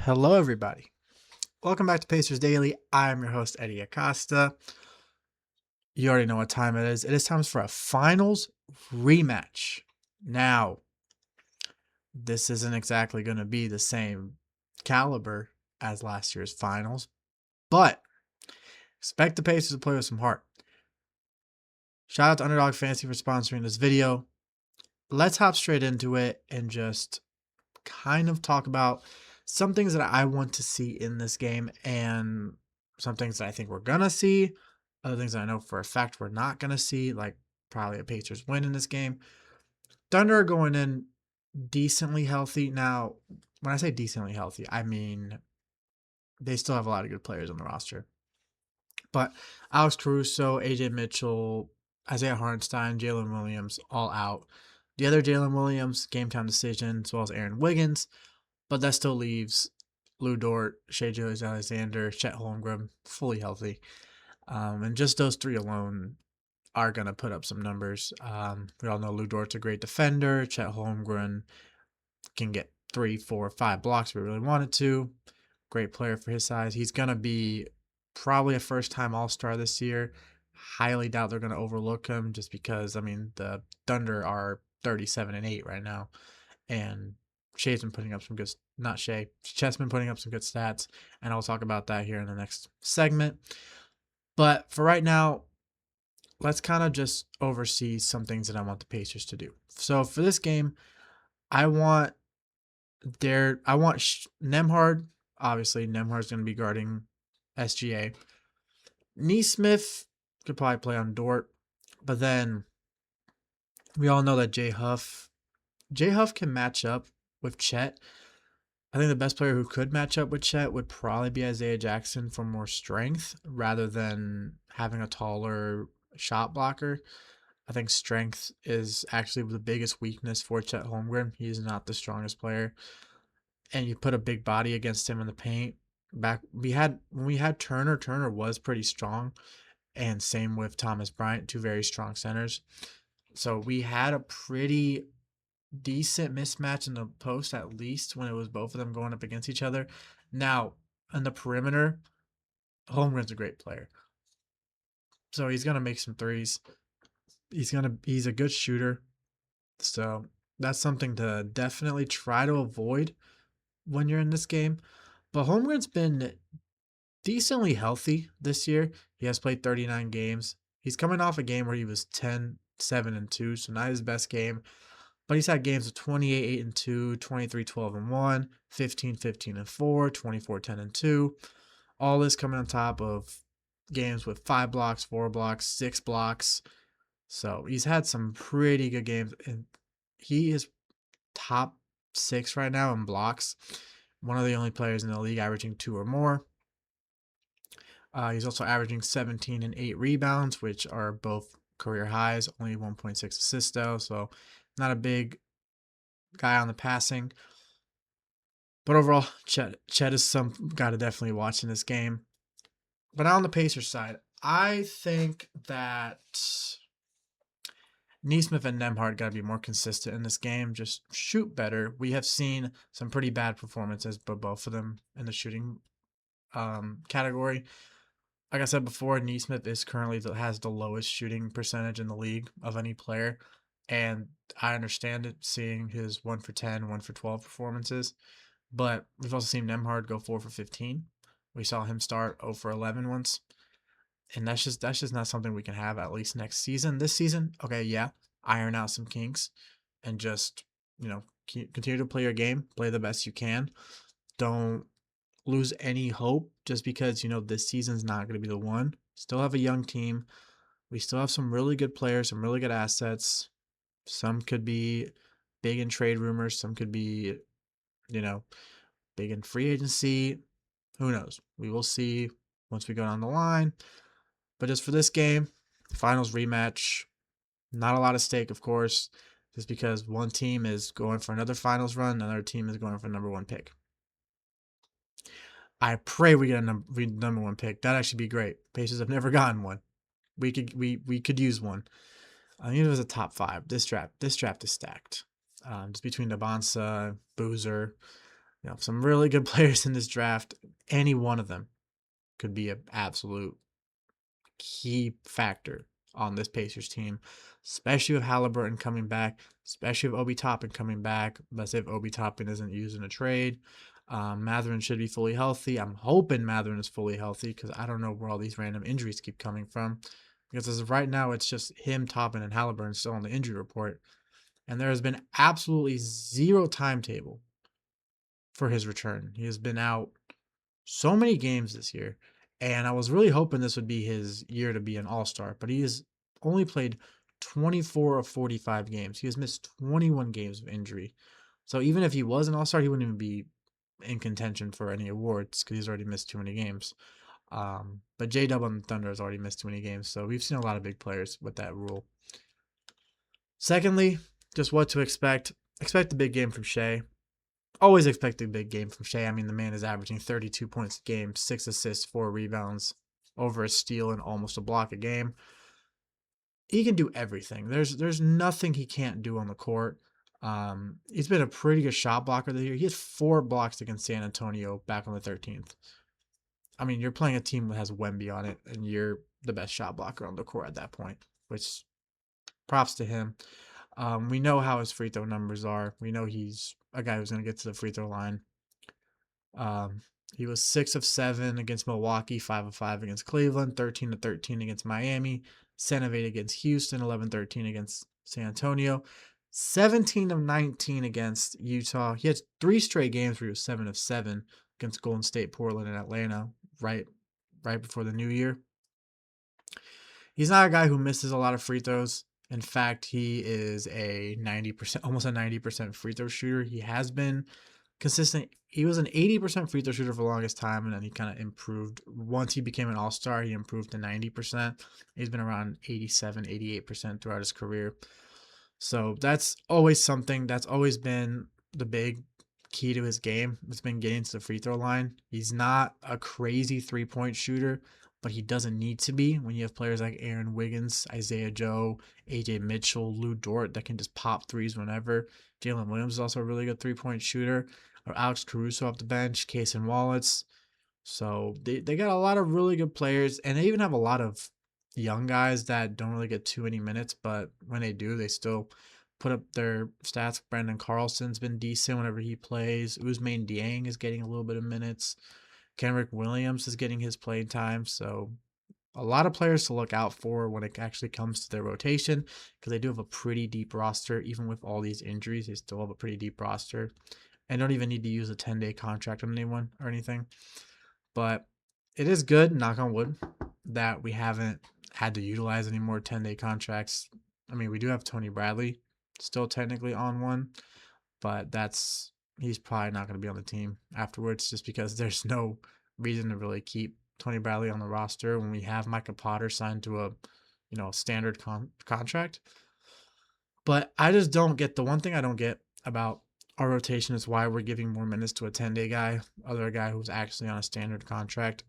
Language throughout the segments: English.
Hello, everybody. Welcome back to Pacers Daily. I'm your host, Hery Acosta. You already know what time it is. It is time for a finals rematch. Now, this isn't exactly going to be the same caliber as last year's finals, but expect the Pacers to play with some heart. Shout out to Underdog Fantasy for sponsoring this video. Let's hop straight into it and just kind of talk about some things that I want to see in this game and some things that I think we're going to see, other things that I know for a fact we're not going to see, like probably a Pacers win in this game. Thunder are going in decently healthy. Now, when I say decently healthy, I mean they still have a lot of good players on the roster. But Alex Caruso, AJ Mitchell, Isaiah Hartenstein, Jalen Williams, all out. The other Jalen Williams, game time decision, as well as Aaron Wiggins. But that still leaves Lou Dort, Shai Gilgeous-Alexander, Chet Holmgren fully healthy. And just those three alone are going to put up some numbers. We all know Lou Dort's a great defender. Chet Holmgren can get 3, 4, 5 blocks if we really wanted to. Great player for his size. He's going to be probably a first-time All-Star this year. Highly doubt they're going to overlook him just because, the Thunder are 37-8 right now. And Shai's been putting up some good, not Shai, Chet's been putting up some good stats, and I'll talk about that here in the next segment. But for right now, let's kind of just oversee some things that I want the Pacers to do. So for this game, I want Nembhard. Obviously, Nembhard's going to be guarding SGA. Neesmith could probably play on Dort, but then we all know that J Huff can match up with Chet. I think the best player who could match up with Chet would probably be Isaiah Jackson for more strength rather than having a taller shot blocker. I think strength is actually the biggest weakness for Chet Holmgren. He is not the strongest player. And you put a big body against him in the paint. When we had Turner was pretty strong. And same with Thomas Bryant, two very strong centers. So we had a pretty decent mismatch in the post, at least when it was both of them going up against each other. Now, on the perimeter, Holmgren's a great player. So he's gonna make some threes. He's a good shooter. So that's something to definitely try to avoid when you're in this game. But Holmgren's been decently healthy this year. He has played 39 games. He's coming off a game where he was 10, 7, and 2, so not his best game. But he's had games of 28, 8, and 2, 23, 12, and 1, 15, 15, and 4, 24, 10, and 2. All this coming on top of games with 5 blocks, 4 blocks, 6 blocks. So he's had some pretty good games. And he is top 6 right now in blocks. One of the only players in the league averaging 2 or more. He's also averaging 17 and 8 rebounds, which are both career highs, only 1.6 assists though. So not a big guy on the passing. But overall, Chet is some guy to definitely watch in this game. But on the Pacers side, I think that Neesmith and Nembhard got to be more consistent in this game. Just shoot better. We have seen some pretty bad performances, but both of them in the shooting category. Like I said before, Neesmith is currently has the lowest shooting percentage in the league of any player. And I understand it, seeing his 1 for 10, 1 for 12 performances. But we've also seen Nembhard go 4 for 15. We saw him start 0 for 11 once. And that's just not something we can have at least next season. This season, okay, yeah, iron out some kinks and just, continue to play your game, play the best you can. Don't lose any hope just because, this season's not going to be the one. Still have a young team. We still have some really good players, some really good assets. Some could be big in trade rumors. Some could be, big in free agency. Who knows? We will see once we go down the line. But just for this game, finals rematch, not a lot at stake, of course, just because one team is going for another finals run, another team is going for number 1 pick. I pray we get a number 1 pick. That'd actually be great. Pacers have never gotten one. We could use one. I think it was a top 5. This draft is stacked. Just between Nabansa, Boozer, some really good players in this draft. Any one of them could be an absolute key factor on this Pacers team, especially with Halliburton coming back, especially with Obi Toppin coming back. Let's say if Obi Toppin isn't used in a trade. Matherin should be fully healthy. I'm hoping Matherin is fully healthy because I don't know where all these random injuries keep coming from. Because as of right now, it's just him, Toppin, and Halliburton still on the injury report. And there has been absolutely zero timetable for his return. He has been out so many games this year, and I was really hoping this would be his year to be an all-star, but he has only played 24 of 45 games. He has missed 21 games of injury. So even if he was an all-star, he wouldn't even be in contention for any awards because he's already missed too many games. But J-Dub on the Thunder has already missed too many games, so we've seen a lot of big players with that rule. Secondly, just what to expect. Expect a big game from Shea. Always expect a big game from Shea. I mean, the man is averaging 32 points a game, 6 assists, 4 rebounds, over a steal, and almost a block a game. He can do everything. There's nothing he can't do on the court. He's been a pretty good shot blocker this year. He had 4 blocks against San Antonio back on the 13th. I mean, you're playing a team that has Wemby on it, and you're the best shot blocker on the court at that point, which props to him. We know how his free throw numbers are. We know he's a guy who's going to get to the free throw line. He was 6 of 7 against Milwaukee, 5 of 5 against Cleveland, 13 of 13 against Miami, 10 of 8 against Houston, 11-13 against San Antonio, 17 of 19 against Utah. He had 3 straight games where he was 7 of 7 against Golden State, Portland, and Atlanta, right before the new year. He's not a guy who misses a lot of free throws. In fact, he is a 90%, almost a 90% free throw shooter. He has been consistent. He was an 80% free throw shooter for the longest time, and then he kind of improved. Once he became an all-star, he improved to 90%. He's been around 87, 88% throughout his career. So that's always something. That's always been the big key to his game. It's been getting to the free throw line. He's not a crazy three-point shooter, but he doesn't need to be when you have players like Aaron Wiggins, Isaiah Joe, AJ Mitchell, Lou Dort that can just pop threes whenever. Jalen Williams is also a really good three-point shooter. Or Alex Caruso off the bench, Kaysen Wallace. So they got a lot of really good players, and they even have a lot of young guys that don't really get too many minutes, but when they do, they still put up their stats. Brandon Carlson's been decent whenever he plays. Ousmane Dieng is getting a little bit of minutes. Kenrick Williams is getting his playing time. So a lot of players to look out for when it actually comes to their rotation because they do have a pretty deep roster. Even with all these injuries, they still have a pretty deep roster and don't even need to use a 10-day contract on anyone or anything. But it is good, knock on wood, that we haven't had to utilize any more 10-day contracts. I mean, we do have Tony Bradley still technically on one, but he's probably not going to be on the team afterwards just because there's no reason to really keep Tony Bradley on the roster when we have Micah Potter signed to a standard contract. But I just don't get, the one thing I don't get about our rotation is why we're giving more minutes to a 10-day guy, other guy who's actually on a standard contract.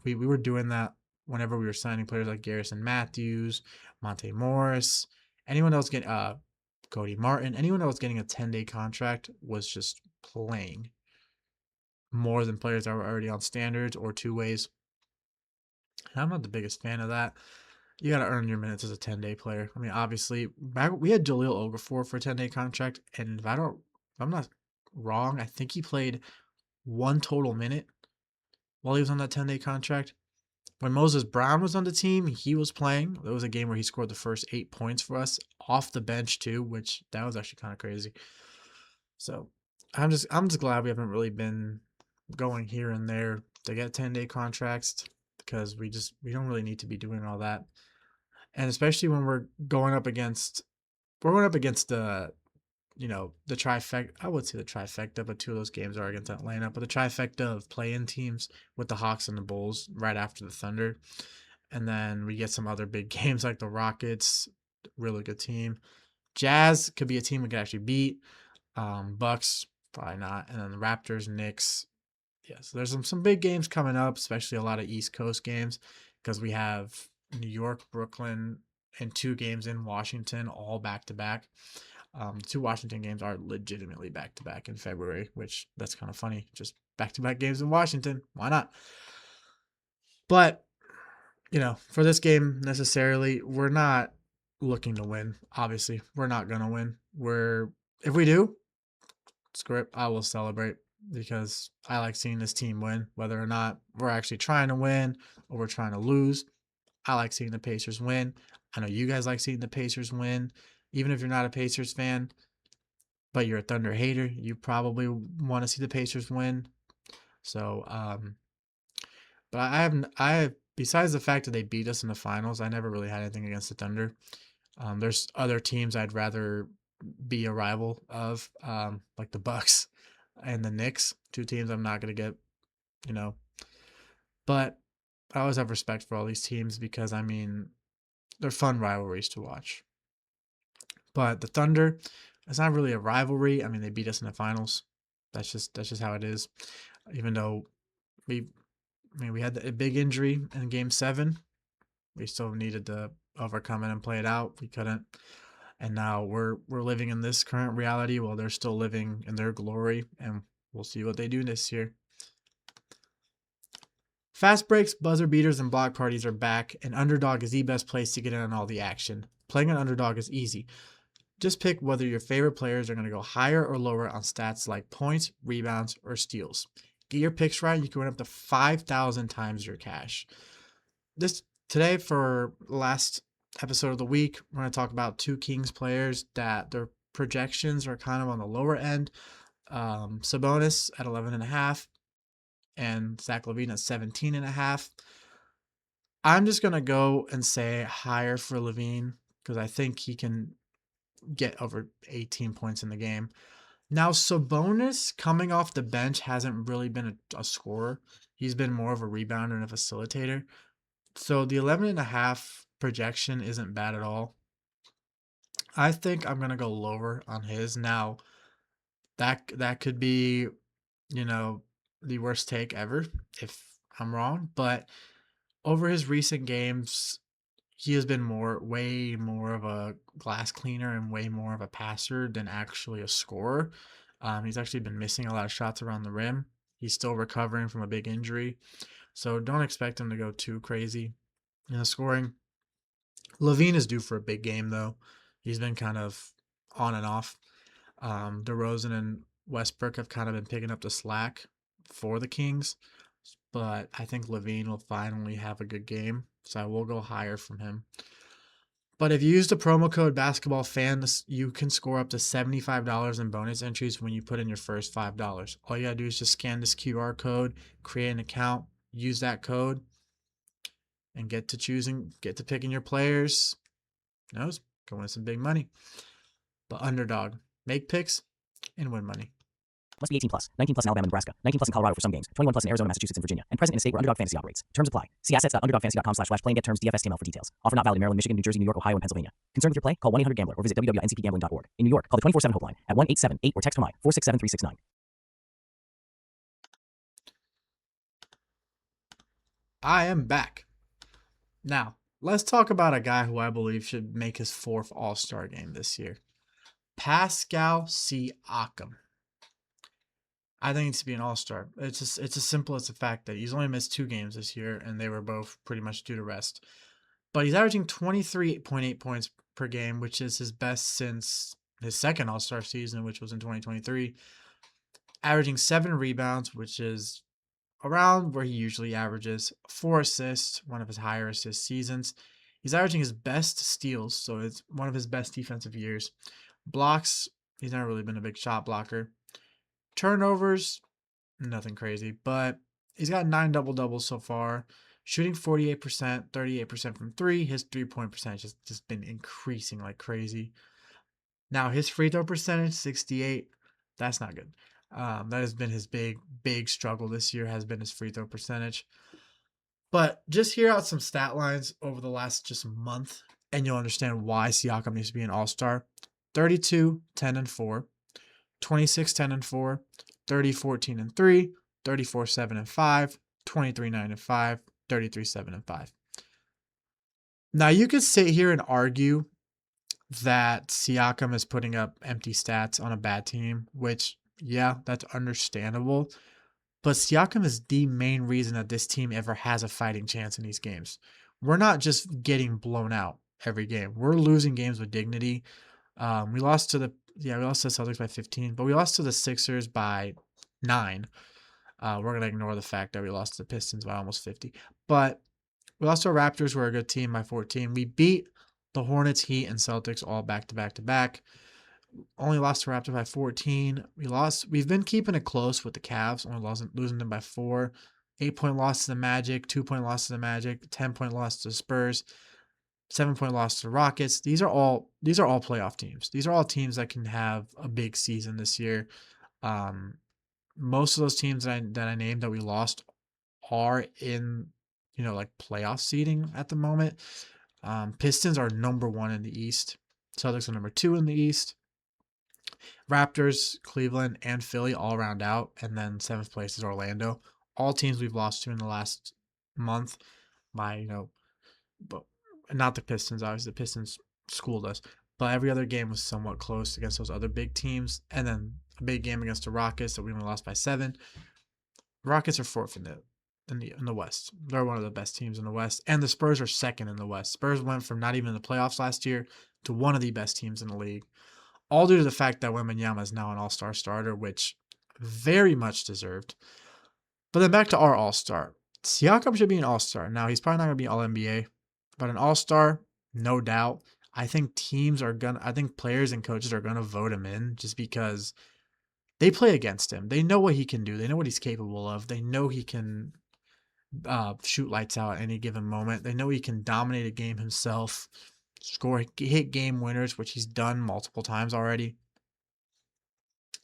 We were doing that whenever we were signing players like Garrison Matthews, Monte Morris, anyone else getting Cody Martin, anyone else getting a 10-day contract was just playing more than players that were already on standards or two ways. And I'm not the biggest fan of that. You got to earn your minutes as a 10-day player. I mean, obviously, we had Jahlil Okafor for a 10-day contract, and if I'm not wrong, I think he played 1 total minute while he was on that 10-day contract. When Moses Brown was on the team, he was playing. There was a game where he scored the first 8 points for us off the bench too, which that was actually kind of crazy. So I'm just glad we haven't really been going here and there to get 10-day contracts because we don't really need to be doing all that. And especially when we're going up against the the trifecta. I would say the trifecta, but 2 of those games are against Atlanta. But the trifecta of play-in teams with the Hawks and the Bulls right after the Thunder. And then we get some other big games like the Rockets, really good team. Jazz could be a team we could actually beat. Bucks, probably not. And then the Raptors, Knicks. Yeah, so there's some big games coming up, especially a lot of East Coast games because we have New York, Brooklyn, and 2 games in Washington, all back-to-back. Two Washington games are legitimately back to back in February, which that's kind of funny. Just back to back games in Washington. Why not? But, for this game necessarily, we're not looking to win. Obviously, we're not going to win. If we do, screw it, I will celebrate because I like seeing this team win, whether or not we're actually trying to win or we're trying to lose. I like seeing the Pacers win. I know you guys like seeing the Pacers win. Even if you're not a Pacers fan, but you're a Thunder hater, you probably want to see the Pacers win. So, but besides the fact that they beat us in the finals, I never really had anything against the Thunder. There's other teams I'd rather be a rival of, like the Bucks and the Knicks, two teams I'm not gonna get, you know. But I always have respect for all these teams because they're fun rivalries to watch. But the Thunder, it's not really a rivalry. They beat us in the finals. That's just how it is. Even though we we had a big injury in Game 7, we still needed to overcome it and play it out. We couldn't, and now we're living in this current reality while they're still living in their glory, and we'll see what they do this year. Fast breaks, buzzer beaters, and block parties are back, and Underdog is the best place to get in on all the action. Playing an Underdog is easy. Just pick whether your favorite players are going to go higher or lower on stats like points, rebounds, or steals. Get your picks right, you can win up to 5,000 times your cash. Today, for the last episode of the week, we're going to talk about two Kings players that their projections are kind of on the lower end. Sabonis at 11.5 and Zach LaVine at 17.5. I'm just going to go and say higher for LaVine because I think he can get over 18 points in the game. Now, Sabonis coming off the bench hasn't really been a scorer. He's been more of a rebounder and a facilitator. So the 11.5 projection isn't bad at all. I think I'm going to go lower on his. Now, that could be, the worst take ever if I'm wrong. But over his recent games, he has been way more of a glass cleaner and way more of a passer than actually a scorer. He's actually been missing a lot of shots around the rim. He's still recovering from a big injury. So don't expect him to go too crazy in the scoring. LaVine is due for a big game, though. He's been kind of on and off. DeRozan and Westbrook have kind of been picking up the slack for the Kings. But I think LaVine will finally have a good game. So I will go higher from him. But if you use the promo code BasketballFan, you can score up to $75 in bonus entries when you put in your first $5. All you gotta do is just scan this QR code, create an account, use that code, and get to picking your players. Go win some big money. But Underdog, make picks and win money. Must be 18 plus. 19 plus in Alabama and Nebraska. 19 plus in Colorado for some games. 21 plus in Arizona, Massachusetts, and Virginia. And present in a state where Underdog Fantasy operates. Terms apply. See assets.underdogfantasy.com/play and get terms DFSTML for details. Offer not valid in Maryland, Michigan, New Jersey, New York, Ohio, and Pennsylvania. Concerned with your play? Call 1-800-GAMBLER or visit www.ncpgambling.org. In New York, call the 24/7 helpline at 1-877-8 or text HOMI 467-369. I am back. Now, let's talk about a guy who I believe should make his 4th All-Star game this year. Pascal Siakam. I think he needs to be an all-star. It's as simple as the fact that he's only missed 2 games this year, and they were both pretty much due to rest. But he's averaging 23.8 points per game, which is his best since his second all-star season, which was in 2023. Averaging 7 rebounds, which is around where he usually averages. 4 assists, one of his higher assist seasons. He's averaging his best steals, so it's one of his best defensive years. Blocks, he's never really been a big shot blocker. Turnovers, nothing crazy, but he's got 9 double-doubles so far. Shooting 48%, 38% from 3. His 3-point percentage has just been increasing like crazy. Now, his free throw percentage, 68. That's not good. That has been his big struggle this year, has been his free throw percentage. But just hear out some stat lines over the last just month, and you'll understand why Siakam needs to be an all-star. 32, 10, and 4. 26, 10, and 4. 30, 14, and 3. 34, 7, and 5. 23, 9, and 5. 33, 7, and 5. Now, you could sit here and argue that Siakam is putting up empty stats on a bad team, which, yeah, that's understandable. But Siakam is the main reason that this team ever has a fighting chance in these games. We're not just getting blown out every game. We're losing games with dignity. We lost to the Celtics by 15, but we lost to the Sixers by 9. We're gonna ignore the fact that we lost to the Pistons by almost 50, but we lost to the Raptors, who are a good team, by 14. We beat the Hornets, Heat, and Celtics all back to back to back. Only lost to Raptors by 14. We've been keeping it close with the Cavs, only losing them by 4. 8-point loss to the Magic, 2-point loss to the Magic, 10-point loss to the Spurs, 7-point loss to the Rockets. These are all playoff teams. These are all teams that can have a big season this year. Most of those teams that I named that we lost are in, like playoff seeding at the moment. Pistons are number 1 in the East. Celtics are number 2 in the East. Raptors, Cleveland, and Philly all round out, and then 7th place is Orlando. All teams we've lost to in the last month by, but not the Pistons, obviously. The Pistons schooled us, but every other game was somewhat close against those other big teams. And then a big game against the Rockets that we only lost by 7. The Rockets are 4th in the West. They're one of the best teams in the West, and the Spurs are 2nd in the West. Spurs went from not even in the playoffs last year to one of the best teams in the league, all due to the fact that Wembanyama is now an all-star starter, which very much deserved. But then back to our all-star. Siakam should be an all-star. Now, he's probably not going to be all-NBA, but an all-star, no doubt. I think players and coaches are going to vote him in just because they play against him. They know what he can do. They know what he's capable of. They know he can shoot lights out at any given moment. They know he can dominate a game himself, hit game winners, which he's done multiple times already,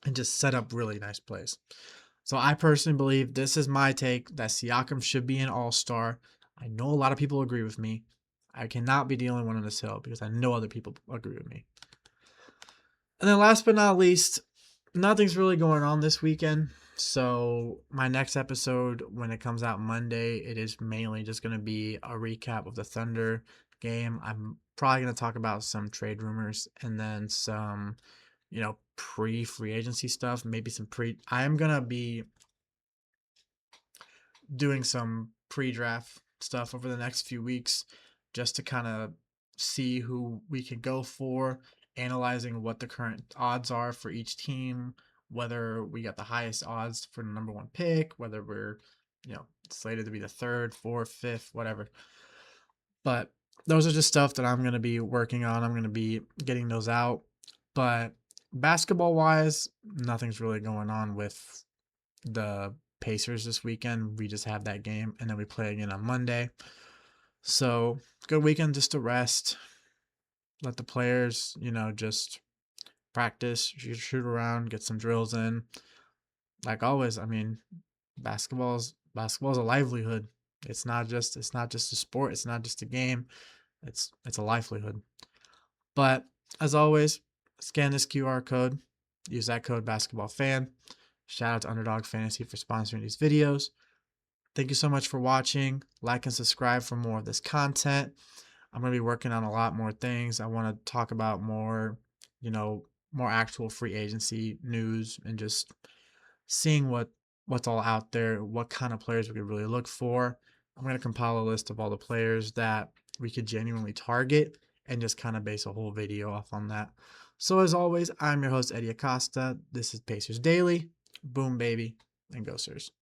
and just set up really nice plays. So I personally believe, this is my take, that Siakam should be an all-star. I know a lot of people agree with me. I cannot be the only one on this hill because I know other people agree with me. And then last but not least, nothing's really going on this weekend. So my next episode, when it comes out Monday, it is mainly just going to be a recap of the Thunder game. I'm probably going to talk about some trade rumors and then some, pre-free agency stuff. Maybe I am going to be doing some pre-draft stuff over the next few weeks just to kind of see who we could go for, analyzing what the current odds are for each team, whether we got the highest odds for the number 1 pick, whether we're, slated to be the 3rd, 4th, 5th, whatever. But those are just stuff that I'm going to be working on. I'm going to be getting those out. But basketball-wise, nothing's really going on with the Pacers this weekend. We just have that game, and then we play again on Monday. So, good weekend just to rest. Let the players, just practice, shoot around, get some drills in. Like always, I mean, basketball's a livelihood. It's not just a sport. It's not just a game. It's a livelihood. But as always, scan this QR code. Use that code basketballfan. Shout out to Underdog Fantasy for sponsoring these videos. Thank you so much for watching. Like and subscribe for more of this content. I'm going to be working on a lot more things. I want to talk about more, more actual free agency news and just seeing what's all out there, what kind of players we could really look for. I'm going to compile a list of all the players that we could genuinely target and just kind of base a whole video off on that. So as always, I'm your host, Hery Acosta. This is Pacers Daily. Boom, baby, and go, Sirs.